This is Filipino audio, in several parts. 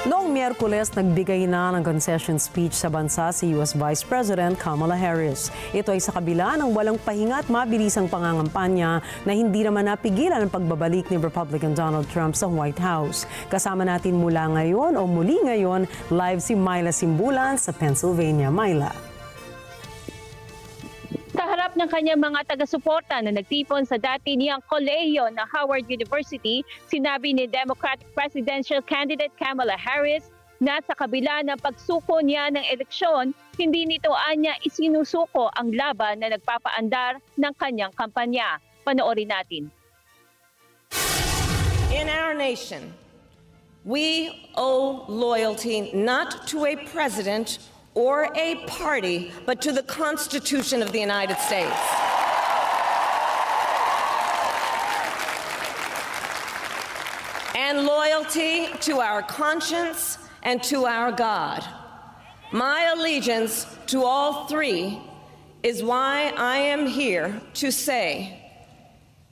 Noong Miyerkules, nagbigay na ng concession speech sa bansa si US Vice President Kamala Harris. Ito ay sa kabila ng walang pahinga at mabilisang pangangampanya na hindi naman napigilan ang pagbabalik ni Republican Donald Trump sa White House. Kasama natin muli ngayon, live si Myla Simbulan sa Pennsylvania. Myla. Sa harap ng kanyang mga taga-suporta na nagtipon sa dati niyang kolehiyo na Howard University, sinabi ni Democratic Presidential Candidate Kamala Harris na sa kabila ng pagsuko niya ng eleksyon, hindi nito anya isinusuko ang laban na nagpapaandar ng kanyang kampanya. Panoorin natin. In our nation, we owe loyalty not to a president or a party, but to the Constitution of the United States. And loyalty to our conscience and to our God. My allegiance to all three is why I am here to say,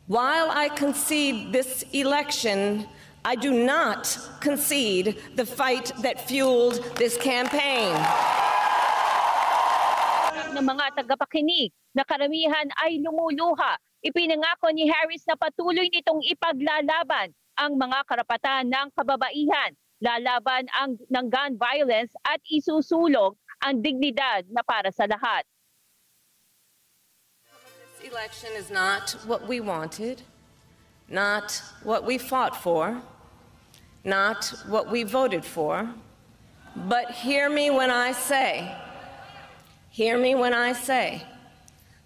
while I concede this election, I do not concede the fight that fueled this campaign. Ng mga tagapakinig na karamihan ay lumuluha. Ipinangako ni Harris na patuloy nitong ipaglalaban ang mga karapatan ng kababaihan, lalaban ng gun violence at isusulong ang dignidad na para sa lahat. This election is not what we wanted, not what we fought for, not what we voted for, but hear me when I say,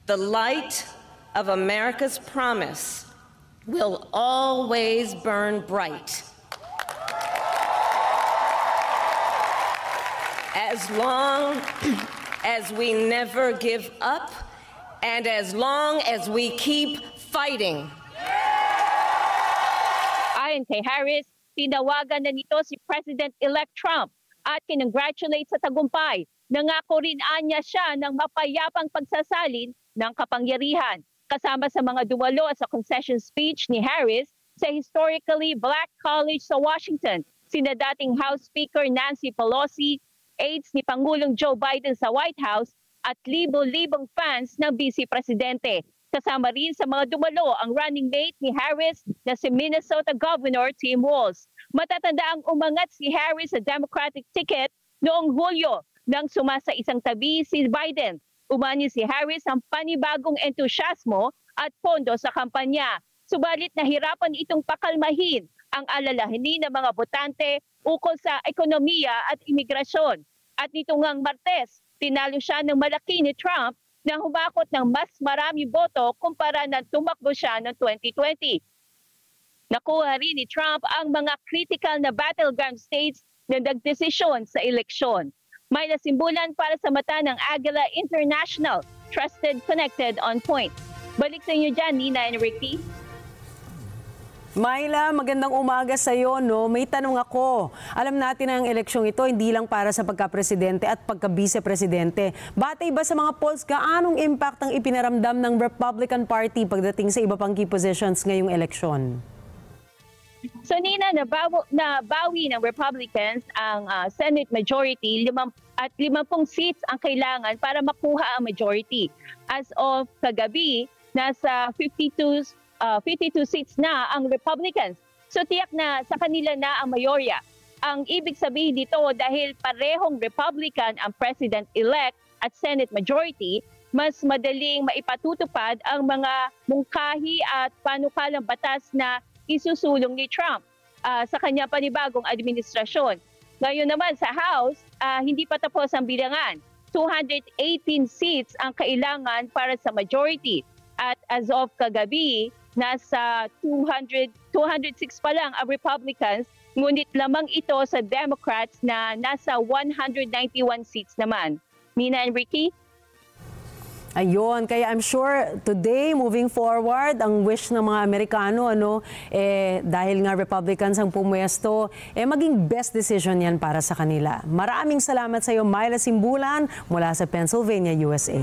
the light of America's promise will always burn bright. As long as we never give up and as long as we keep fighting. Ayon kay Harris, tinawagan na nito si President-elect Trump at kinongratulate sa tagumpay. Nangako rin anya siya ng mapayapang pagsasalin ng kapangyarihan. Kasama sa mga dumalo sa concession speech ni Harris sa historically black college sa Washington, sina dating House Speaker Nancy Pelosi, aides ni Pangulong Joe Biden sa White House at libo-libong fans ng Vice Presidente. Kasama rin sa mga dumalo ang running mate ni Harris na si Minnesota Governor Tim Walz. Matatanda ang umangat si Harris sa Democratic ticket noong Hulyo nang sumasa isang tabi si Biden. Umani si Harris ang panibagong entusyasmo at pondo sa kampanya. Subalit nahirapan itong pakalmahin ang alalahanin ng mga botante ukol sa ekonomiya at imigrasyon. At nito ngang Martes, tinalo siya ng malaki ni Trump na humakot ng mas marami boto kumpara na tumakbo siya noong 2020. Nakuha rin ni Trump ang mga critical na battleground states na nagdesisyon sa eleksyon. Myla Simbulan para sa mata ng Agila International, trusted, connected, on point. Balik sa inyo dyan, Nina and Ricky. Myla, magandang umaga sa iyo, no? May tanong ako. Alam natin ang eleksyong ito hindi lang para sa pagka-presidente at pagka-vice-presidente. Batay ba sa mga polls, gaanong impact ang ipinaramdam ng Republican Party pagdating sa iba pang key positions ngayong eleksyon? So Nina, nabawi ng Republicans ang Senate majority, 50 seats ang kailangan para makuha ang majority. As of kagabi, nasa 52 seats na ang Republicans. So tiyak na sa kanila na ang mayorya. Ang ibig sabihin dito, dahil parehong Republican ang President-elect at Senate majority, mas madaling maipatutupad ang mga mungkahi at panukalang batas na isusulong ni Trump sa kanya panibagong administrasyon. Ngayon naman sa House, hindi pa tapos ang bilangan. 218 seats ang kailangan para sa majority. At as of kagabi, nasa 206 pa lang ang Republicans, ngunit lamang ito sa Democrats na nasa 191 seats naman. Nina and Ricky? Ayun, kaya I'm sure today, moving forward, ang wish ng mga Amerikano, dahil nga Republicans ang pumuesto, maging best decision yan para sa kanila. Maraming salamat sa iyo, Myla Simbulan, mula sa Pennsylvania, USA.